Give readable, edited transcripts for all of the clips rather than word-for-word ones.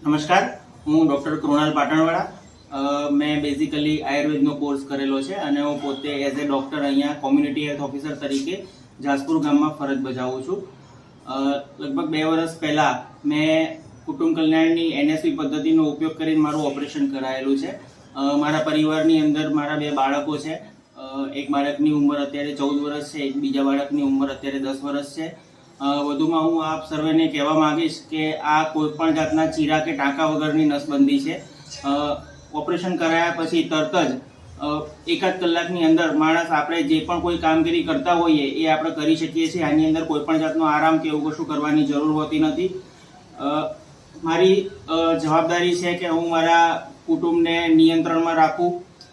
નમસ્કાર, હું ડૉક્ટર કૃણાલ પાટણવાળા. મેં બેઝિકલી આયુર્વેદનો કોર્સ કરેલો છે અને હું પોતે એઝ એ ડૉક્ટર અહીંયા કોમ્યુનિટી હેલ્થ ઓફિસર તરીકે જાસપુર ગામમાં ફરજ બજાવું છું. લગભગ 2 વર્ષ પહેલાં મેં કુટુંબ કલ્યાણની NSV પદ્ધતિનો ઉપયોગ કરીને મારું ઓપરેશન કરાયેલું છે. મારા પરિવારની અંદર મારા 2 બાળકો છે. એક બાળકની ઉંમર અત્યારે 14 વર્ષ છે, એક બીજા બાળકની ઉંમર અત્યારે 10 વર્ષ છે. વધુમાં હું આપ સર્વેને કહેવા માંગીશ કે આ કોઈ પણ જાતના ચીરા કે ટાંકા વગરની નસબંધી છે. ઓપરેશન કરાયા પછી તરત જ 1 કલાકની અંદર માણસ આપણે જે પણ કોઈ કામગીરી કરતા હોઈએ એ આપણે કરી શકીએ છીએ. આની અંદર કોઈ પણ જાતનો આરામ કે એવું કશું કરવાની જરૂર હોતી નથી. મારી જવાબદારી છે કે હું મારા કુટુંબને નિયંત્રણમાં રાખું.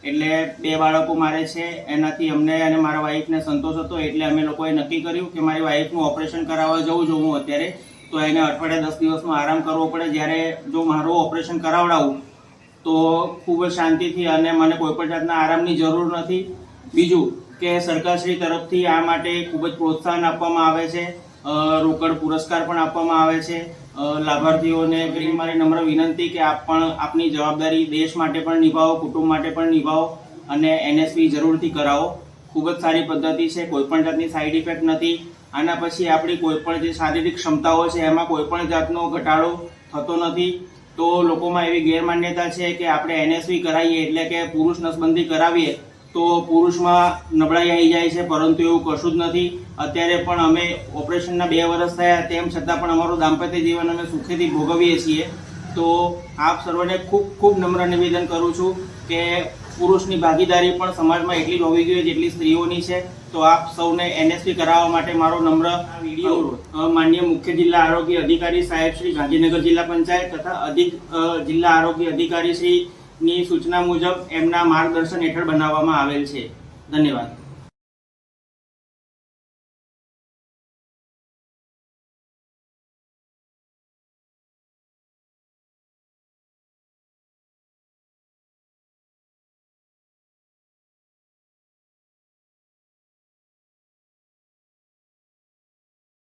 એટલે 2 બાળકો મારે છે, એનાથી અમને અને મારા વાઈફને સંતોષ હતો. એટલે અમે લોકોએ નક્કી કર્યું કે મારી વાઈફનું ઓપરેશન કરાવવા જવું છું હું અત્યારે, તો એને અઠવાડિયા 10 દિવસનો આરામ કરવો પડે. જ્યારે જો મારું ઓપરેશન કરાવડાવું તો ખૂબ જ શાંતિથી અને મને કોઈ પણ જાતના આરામની જરૂર નથી. બીજું કે સરકારશ્રી તરફથી આ માટે ખૂબ જ પ્રોત્સાહન આપવામાં આવે છે, રોકડ પુરસ્કાર પણ આપવામાં આવે છે. લાભાર્થીઓને મારી નમ્ર વિનંતી કે આપ પણ આપની જવાબદારી દેશ માટે પણ નિભાવો, કુટુંબ માટે પણ નિભાવો અને NSV જરૂરથી કરાવો. ખૂબ જ સારી પદ્ધતિ છે, કોઈ પણ જાતની સાઈડ ઇફેક્ટ નથી. આના પછી આપણી કોઈ પણ જે શારીરિક ક્ષમતાઓ છે એમાં કોઈ પણ જાતનો ઘટાડો થતો નથી. તો લોકોમાં એવી ગેરમાન્યતા છે કે આપણે NSV કરાવીએ એટલે કે પુરુષ નસબંધી કરાવીએ તો પુરુષમાં નબળાઈ આવી જાય છે, પરંતુ એવું કશું જ નથી. અત્યારે પણ અમે ઓપરેશનના 2 વર્ષ થયા તેમ છતાં પણ અમારું દાંપત્ય જીવન અમે સુખેથી ભોગવીએ છીએ. તો આપ સર્વને ખૂબ ખૂબ નમ્ર નિવેદન કરું છું કે પુરુષની ભાગીદારી પણ સમાજમાં એટલી જ હોવી જોઈએ જેટલી સ્ત્રીઓની છે. તો આપ સૌને NSV કરાવવા માટે મારો નમ્ર વિડીયો માનનીય મુખ્ય જિલ્લા આરોગ્ય અધિકારી સાહેબ શ્રી ગાંધીનગર જિલ્લા પંચાયત તથા અધિક જિલ્લા આરોગ્ય અધિકારી શ્રી ની સૂચના મુજબ એમના માર્ગદર્શન હેઠળ બનાવવામાં આવેલ છે. ધન્યવાદ.